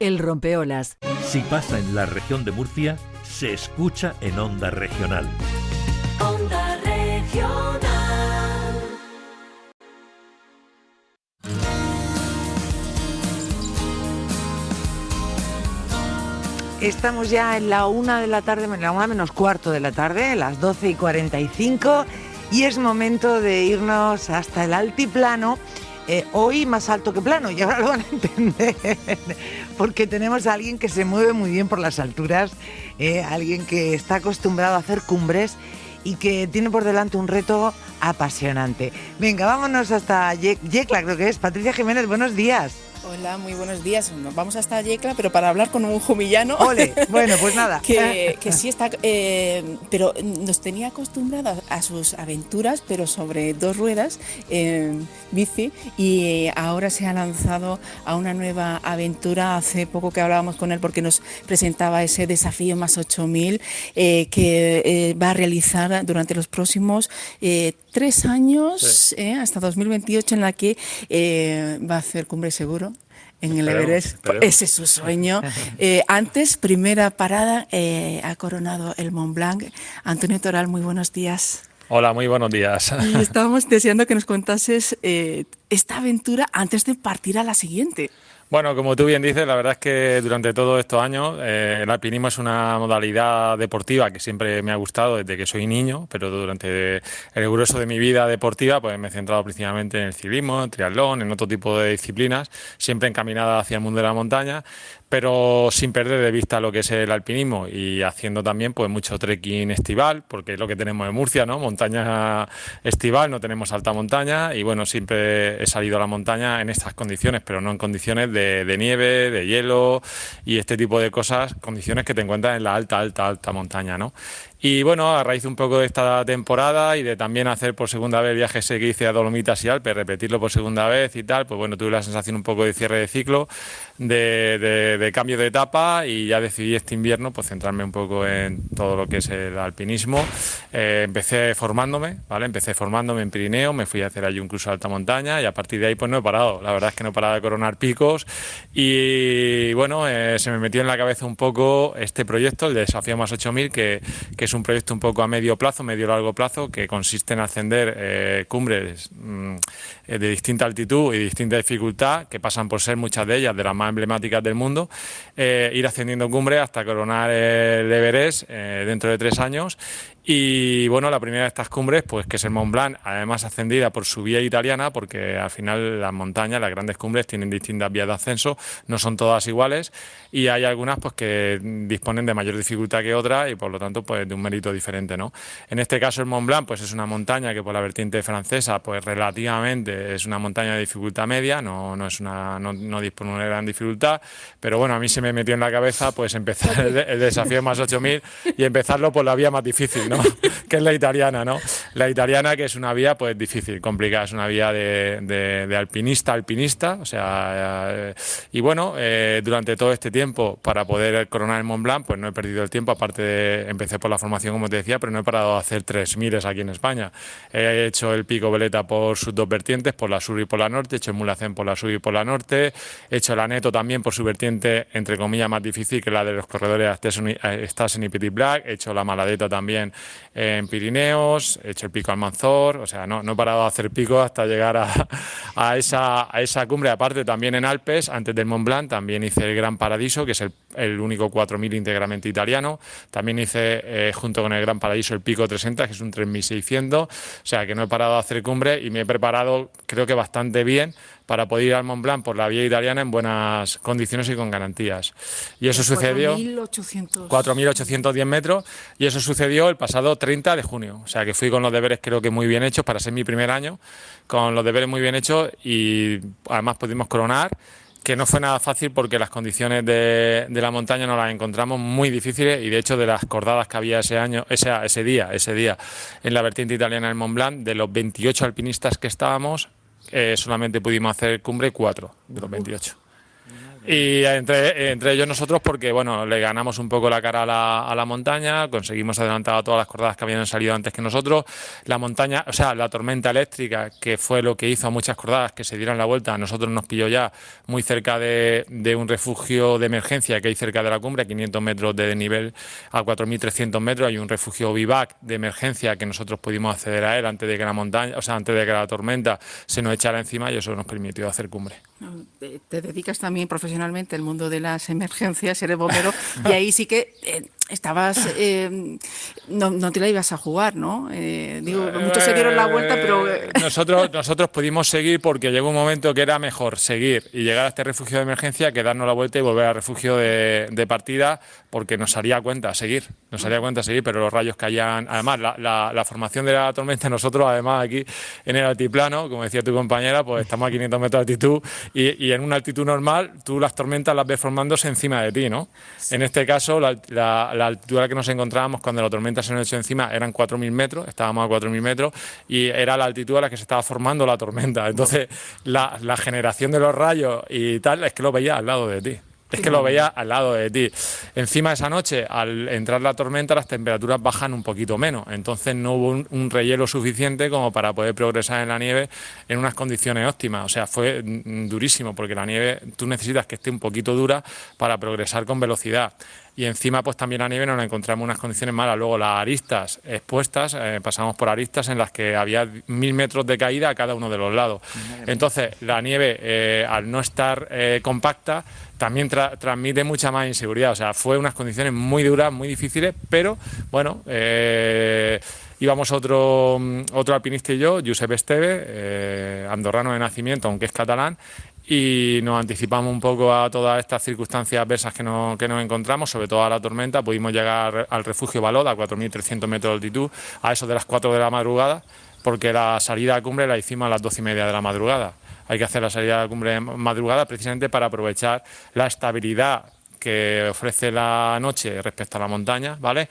El rompeolas. Si pasa en la región de Murcia, se escucha en Onda Regional. Onda Regional. Estamos ya en la 1 de la tarde, en la 1 menos cuarto de la tarde, las 12:45, y es momento de irnos hasta el altiplano. Hoy más alto que plano, y ahora lo van a entender, porque tenemos a alguien que se mueve muy bien por las alturas, alguien que está acostumbrado a hacer cumbres y que tiene por delante un reto apasionante. Venga, vámonos hasta Yecla, creo que es. Patricia Jiménez, buenos días. Hola, muy buenos días. Nos vamos hasta Yecla, pero para hablar con un jumillano. ¡Ole! Bueno, pues nada. que sí está, pero nos tenía acostumbrados a sus aventuras, pero sobre dos ruedas, bici, y ahora se ha lanzado a una nueva aventura. Hace poco que hablábamos con él porque nos presentaba ese desafío más 8000 que va a realizar durante los próximos 3 años, sí, hasta 2028, en la que va a hacer cumbre seguro en el Everest. Ese es su sueño. Antes, primera parada, ha coronado el Mont Blanc. Antonio Toral, muy buenos días. Hola, muy buenos días. Y estábamos deseando que nos contases esta aventura antes de partir a la siguiente. Bueno, como tú bien dices, la verdad es que durante todos estos años el alpinismo es una modalidad deportiva que siempre me ha gustado desde que soy niño, pero durante el grueso de mi vida deportiva pues me he centrado principalmente en el ciclismo, en triatlón, en otro tipo de disciplinas, siempre encaminada hacia el mundo de la montaña, pero sin perder de vista lo que es el alpinismo y haciendo también pues mucho trekking estival, porque es lo que tenemos en Murcia, ¿no? Montaña estival, no tenemos alta montaña, y bueno, siempre he salido a la montaña en estas condiciones, pero no en condiciones de nieve, de hielo y este tipo de cosas, condiciones que te encuentras en la alta montaña, ¿no? Y bueno, a raíz un poco de esta temporada y de también hacer por segunda vez el viaje ese que hice a Dolomitas y Alpes, repetirlo por segunda vez y tal, pues bueno, tuve la sensación un poco de cierre de ciclo, de cambio de etapa, y ya decidí este invierno pues centrarme un poco en todo lo que es el alpinismo. Empecé formándome, ¿vale? Empecé formándome en Pirineo, me fui a hacer allí un cruce de alta montaña y a partir de ahí pues no he parado. La verdad es que no he parado de coronar picos y bueno, se me metió en la cabeza un poco este proyecto, el Desafío Más 8000, que es un proyecto un poco a medio largo plazo, que consiste en ascender cumbres de distinta altitud y distinta dificultad, que pasan por ser muchas de ellas de las más emblemáticas del mundo, ir ascendiendo cumbres hasta coronar el Everest dentro de 3 años. Y bueno, la primera de estas cumbres, pues que es el Mont Blanc, además ascendida por su vía italiana, porque al final las montañas, las grandes cumbres, tienen distintas vías de ascenso, no son todas iguales, y hay algunas pues que disponen de mayor dificultad que otras y por lo tanto pues de un mérito diferente, ¿no? En este caso el Mont Blanc pues es una montaña que por la vertiente francesa pues relativamente es una montaña de dificultad media, no dispone de una gran dificultad, pero bueno, a mí se me metió en la cabeza pues empezar el Desafío Más 8000 y empezarlo por la vía más difícil, ¿no? Que es la italiana, ¿no? La italiana, que es una vía pues difícil, complicada, es una vía de alpinista, o sea, y bueno, durante todo este tiempo para poder coronar el Mont Blanc pues no he perdido el tiempo, aparte de empecé por la formación como te decía, pero no he parado de hacer 3000 aquí en España. He hecho el Pico Veleta por sus dos vertientes, por la sur y por la norte, he hecho el Mulhacén por la sur y por la norte, he hecho el Aneto también por su vertiente entre comillas más difícil, que la de los corredores Stassen y Petit Black, he hecho la Maladeta también en Pirineos, he hecho el Pico Almanzor, o sea, no he parado de hacer picos hasta llegar a esa cumbre. Aparte, también en Alpes, antes del Mont Blanc, también hice el Gran Paradiso, que es el único 4000 íntegramente italiano. También hice, junto con el Gran Paradiso, el Pico 360, que es un 3600, o sea, que no he parado de hacer cumbre y me he preparado, creo que bastante bien, para poder ir al Mont Blanc por la vía italiana en buenas condiciones y con garantías. Y eso sucedió... 4.810 metros, y eso sucedió el pasado 30 de junio. O sea, que fui con los deberes creo que muy bien hechos para ser mi primer año, con los deberes muy bien hechos, y además pudimos coronar, que no fue nada fácil porque las condiciones de la montaña nos las encontramos muy difíciles, y de hecho de las cordadas que había ese día en la vertiente italiana del Mont Blanc, de los 28 alpinistas que estábamos, solamente pudimos hacer cumbre 4 de los 28. Y entre ellos nosotros porque, bueno, le ganamos un poco la cara a la montaña, conseguimos adelantar a todas las cordadas que habían salido antes que nosotros. La montaña, o sea, la tormenta eléctrica, que fue lo que hizo a muchas cordadas que se dieran la vuelta, a nosotros nos pilló ya muy cerca de un refugio de emergencia que hay cerca de la cumbre, a 500 metros de desnivel, a 4.300 metros. Hay un refugio vivac de emergencia que nosotros pudimos acceder a él antes de que la montaña, o sea, antes de que la tormenta se nos echara encima, y eso nos permitió hacer cumbre. Te dedicas también profesionalmente al mundo de las emergencias, eres bombero, y ahí sí que estabas, no te la ibas a jugar, ¿no? Digo, muchos se dieron la vuelta, pero... Nosotros pudimos seguir porque llegó un momento que era mejor seguir y llegar a este refugio de emergencia que darnos la vuelta y volver al refugio de partida, porque nos haría cuenta seguir, pero los rayos caían. Además, la formación de la tormenta, nosotros además aquí en el altiplano, como decía tu compañera, pues estamos a 500 metros de altitud y en una altitud normal tú las tormentas las ves formándose encima de ti, ¿no? Sí. En este caso, la altitud a la que nos encontrábamos cuando la tormenta se nos echó encima eran 4.000 metros, estábamos a 4.000 metros y era la altitud a la que se estaba formando la tormenta. Entonces, la generación de los rayos y tal, es que lo veías al lado de ti. Es que lo veía al lado de ti. Encima esa noche, al entrar la tormenta, las temperaturas bajan un poquito menos. Entonces no hubo un rehielo suficiente como para poder progresar en la nieve en unas condiciones óptimas. O sea, fue durísimo, porque la nieve tú necesitas que esté un poquito dura para progresar con velocidad. Y encima, pues también la nieve nos la encontramos en unas condiciones malas. Luego las aristas expuestas, pasamos por aristas en las que había 1.000 metros de caída a cada uno de los lados. Entonces, la nieve, al no estar compacta, también transmite mucha más inseguridad. O sea, fue unas condiciones muy duras, muy difíciles, pero bueno, íbamos otro alpinista y yo, Josep Esteve, andorrano de nacimiento, aunque es catalán, y nos anticipamos un poco a todas estas circunstancias adversas que nos encontramos, sobre todo a la tormenta. Pudimos llegar al refugio Balot a 4.300 metros de altitud, a eso de las 4 de la madrugada, porque la salida a cumbre la hicimos a las 12:30 de la madrugada. Hay que hacer la salida a la cumbre de madrugada precisamente para aprovechar la estabilidad que ofrece la noche respecto a la montaña, ¿vale?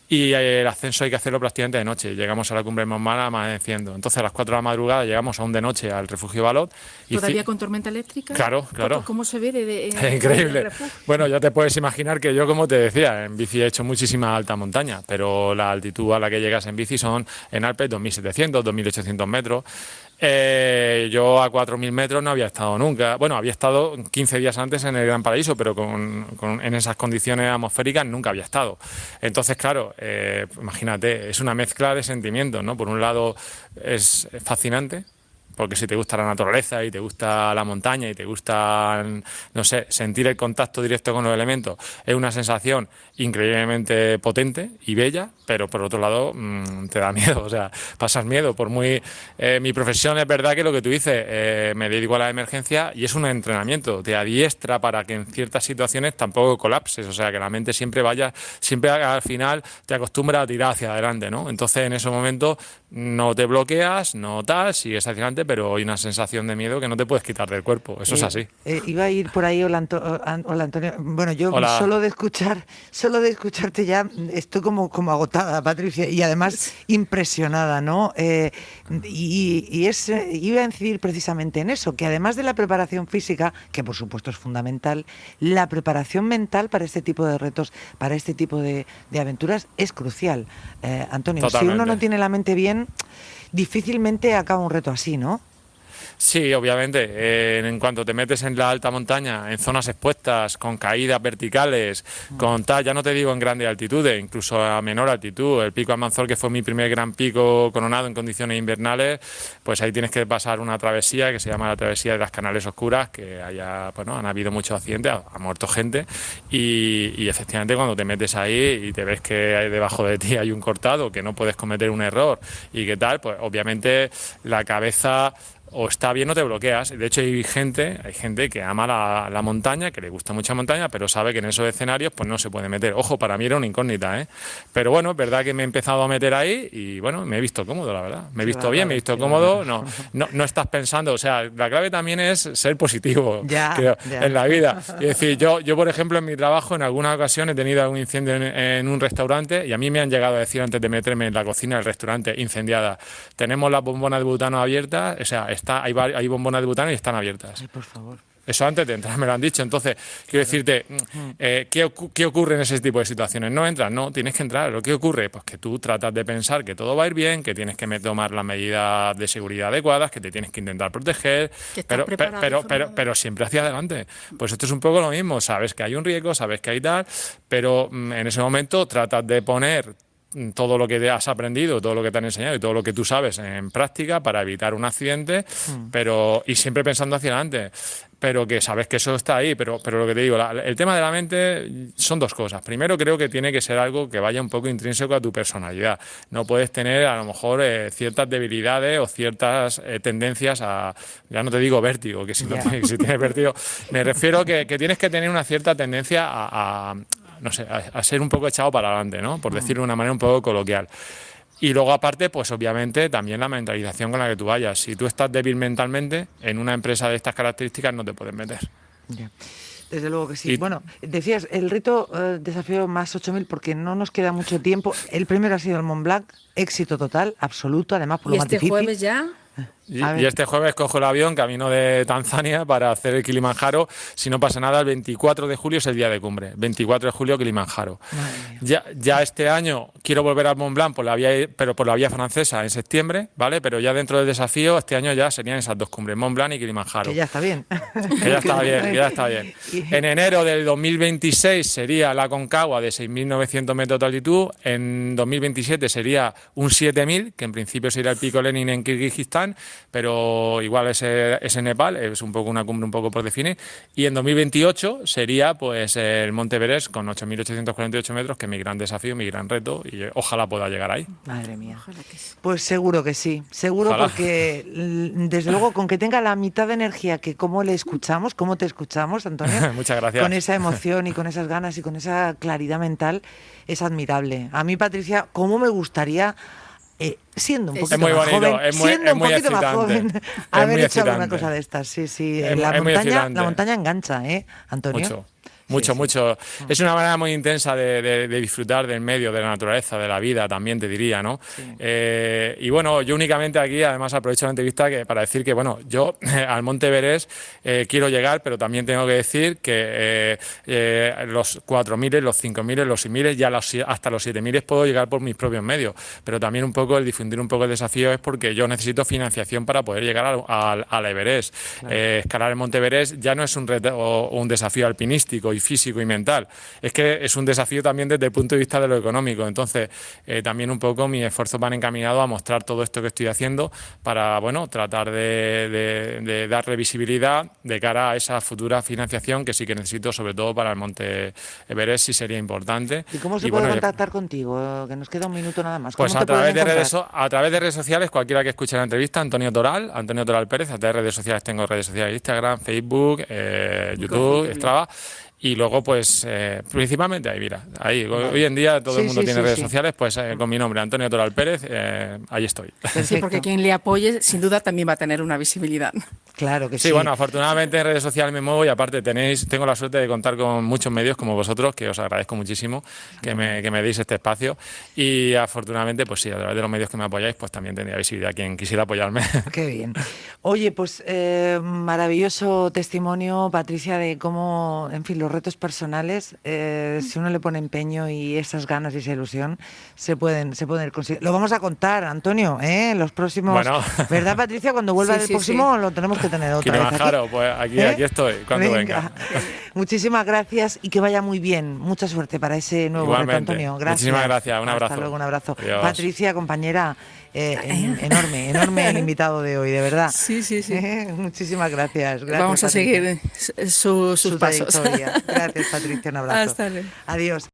Y el ascenso hay que hacerlo prácticamente de noche. Llegamos a la cumbre de Montmara amaneciendo. Entonces a las 4 de la madrugada llegamos aún de noche al refugio Balot. ¿Todavía con tormenta eléctrica? Claro. ¿Cómo se ve? Es increíble. Bueno, ya te puedes imaginar que yo, como te decía, en bici he hecho muchísima alta montaña, pero la altitud a la que llegas en bici son en Alpes 2.700, 2.800 metros. Yo a 4.000 metros no había estado nunca. Bueno, había estado 15 días antes en el Gran Paraíso, pero en esas condiciones atmosféricas nunca había estado. Entonces, claro, imagínate, es una mezcla de sentimientos, ¿no? Por un lado es fascinante, porque si te gusta la naturaleza y te gusta la montaña y te gusta, no sé, sentir el contacto directo con los elementos, es una sensación increíblemente potente y bella, pero por otro lado te da miedo, o sea, pasas miedo. Por muy mi profesión, es verdad que lo que tú dices, me dedico a la emergencia y es un entrenamiento, te adiestra para que en ciertas situaciones tampoco colapses, o sea, que la mente siempre al final te acostumbra a tirar hacia adelante, ¿no? Entonces en esos momentos no te bloqueas, no tal, sigues hacia adelante, pero hay una sensación de miedo que no te puedes quitar del cuerpo, eso es así. Iba a ir por ahí, hola Antonio. Bueno, yo hola. Solo de escucharte ya estoy como agotada, Patricia, y además impresionada, ¿no? Iba a incidir precisamente en eso, que además de la preparación física, que por supuesto es fundamental, la preparación mental para este tipo de retos, para este tipo de aventuras es crucial. Antonio, Totalmente. Si uno no tiene la mente bien, difícilmente acaba un reto así, ¿no? Sí, obviamente. En cuanto te metes en la alta montaña, en zonas expuestas, con caídas verticales, con tal, ya no te digo en grandes altitudes, incluso a menor altitud. El pico Almanzor, que fue mi primer gran pico coronado en condiciones invernales, pues ahí tienes que pasar una travesía que se llama la travesía de las Canales Oscuras, que han habido muchos accidentes, ha muerto gente y efectivamente cuando te metes ahí y te ves que hay debajo de ti hay un cortado, que no puedes cometer un error y que tal, pues obviamente la cabeza o está bien o te bloqueas. De hecho hay gente que ama la montaña, que le gusta mucho la montaña, pero sabe que en esos escenarios pues no se puede meter. Ojo, para mí era una incógnita, ¿eh? Pero bueno, es verdad que me he empezado a meter ahí y bueno, me he visto cómodo, la verdad. Me he visto bien, me he visto cómodo. No estás pensando, o sea, la clave también es ser positivo, creo, en la vida. Es decir, yo por ejemplo en mi trabajo en alguna ocasión he tenido algún incendio en un restaurante y a mí me han llegado a decir antes de meterme en la cocina del restaurante incendiada, tenemos las bombonas de butano abiertas, o sea, hay bombonas de butano y están abiertas. Ay, por favor. Eso antes de entrar me lo han dicho. Entonces, quiero decirte, ¿qué ocurre en ese tipo de situaciones? No entras, no, tienes que entrar. ¿Lo que ocurre? Pues que tú tratas de pensar que todo va a ir bien, que tienes que tomar las medidas de seguridad adecuadas, que te tienes que intentar proteger, pero siempre hacia adelante. Pues esto es un poco lo mismo. Sabes que hay un riesgo, sabes que hay tal, pero en ese momento tratas de poner todo lo que has aprendido, todo lo que te han enseñado y todo lo que tú sabes en práctica para evitar un accidente, y siempre pensando hacia adelante, pero que sabes que eso está ahí, pero lo que te digo, el tema de la mente son dos cosas. Primero, creo que tiene que ser algo que vaya un poco intrínseco a tu personalidad. No puedes tener a lo mejor ciertas debilidades o ciertas tendencias a, ya no te digo vértigo, que si tienes vértigo, me refiero que tienes que tener una cierta tendencia no sé, a ser un poco echado para adelante, ¿no? Por decirlo de una manera un poco coloquial. Y luego, aparte, pues obviamente también la mentalización con la que tú vayas. Si tú estás débil mentalmente, en una empresa de estas características no te puedes meter. Ya. Desde luego que sí. Bueno, decías, el reto desafío más 8.000, porque no nos queda mucho tiempo. El primero ha sido el Mont Blanc, éxito total, absoluto, además por lo más difícil. ¿Y este jueves ya? Y este jueves cojo el avión camino de Tanzania para hacer el Kilimanjaro. Si no pasa nada, el 24 de julio es el día de cumbre. 24 de julio, Kilimanjaro. Ya este año quiero volver al Mont Blanc pero por la vía francesa en septiembre, ¿vale? Pero ya dentro del desafío, este año ya serían esas dos cumbres, Mont Blanc y Kilimanjaro. Que ya está bien. Que ya está bien. En enero del 2026 sería la Aconcagua de 6.900 metros de altitud. En 2027 sería un 7.000, que en principio sería el Pico Lenin en Kirguistán, pero igual es en Nepal, es un poco una cumbre un poco por definir. Y en 2028 sería pues el Monte Everest con 8.848 metros, que es mi gran desafío, mi gran reto, y ojalá pueda llegar ahí. Madre mía. Pues seguro que sí, seguro, Ojalá. Porque desde luego con que tenga la mitad de energía que cómo le escuchamos, cómo te escuchamos, Antonio. Muchas gracias. Con esa emoción y con esas ganas y con esa claridad mental, es admirable. A mí, Patricia, cómo me gustaría... siendo un poquito muy más bonito, joven, es muy joven, haber hecho excitante. alguna cosa de estas. Sí. Es La muy excitante. montaña engancha, Antonio. Mucho. Es una manera muy intensa de disfrutar del medio, de la naturaleza, de la vida, también te diría, ¿no? Sí. Y bueno, yo únicamente aquí, además aprovecho la entrevista para decir que, bueno, yo al Monte Everest quiero llegar, pero también tengo que decir que los 4.000, los 5.000, los 6.000, ya hasta los 7.000 puedo llegar por mis propios medios, pero también un poco el difundir un poco el desafío es porque yo necesito financiación para poder llegar al Everest. Claro. Escalar el Monte Everest ya no es un reto o un desafío alpinístico y físico y mental, es que es un desafío también desde el punto de vista de lo económico. Entonces también un poco mis esfuerzos van encaminados a mostrar todo esto que estoy haciendo para, bueno, tratar de darle visibilidad de cara a esa futura financiación que sí que necesito, sobre todo para el Monte Everest, sí sería importante. ¿Y cómo se puede contactar contigo? Que nos queda un minuto nada más. Pues a través de redes sociales, cualquiera que escuche la entrevista, Antonio Toral Pérez. A través de redes sociales tengo redes sociales, Instagram, Facebook, YouTube, Strava. Y luego, pues, principalmente ahí, mira, ahí, hoy en día todo el mundo tiene redes sociales, pues con mi nombre, Antonio Toral Pérez, ahí estoy. Sí, porque quien le apoye, sin duda, también va a tener una visibilidad. Claro que sí. Sí, bueno, afortunadamente en redes sociales me muevo y aparte tengo la suerte de contar con muchos medios como vosotros, que os agradezco muchísimo que me deis este espacio y afortunadamente, pues sí, a través de los medios que me apoyáis, pues también tendría visibilidad quien quisiera apoyarme. Qué bien. Oye, pues maravilloso testimonio, Patricia, de cómo, en fin, los retos personales, si uno le pone empeño y esas ganas y esa ilusión, se pueden conseguir. Lo vamos a contar, Antonio, los próximos... Bueno. ¿Verdad, Patricia? Cuando vuelva el próximo lo tenemos que tener otra vez aquí. Pues aquí estoy, cuando venga. Muchísimas gracias y que vaya muy bien. Mucha suerte para ese nuevo reto, Antonio. Gracias. Muchísimas gracias, un abrazo. Hasta luego, un abrazo. Adiós. Patricia, compañera, enorme el invitado de hoy, de verdad. Sí. Muchísimas gracias. Vamos a seguir sus pasos. Trayectoria. Gracias, Patricia, un abrazo. Hasta luego. Adiós.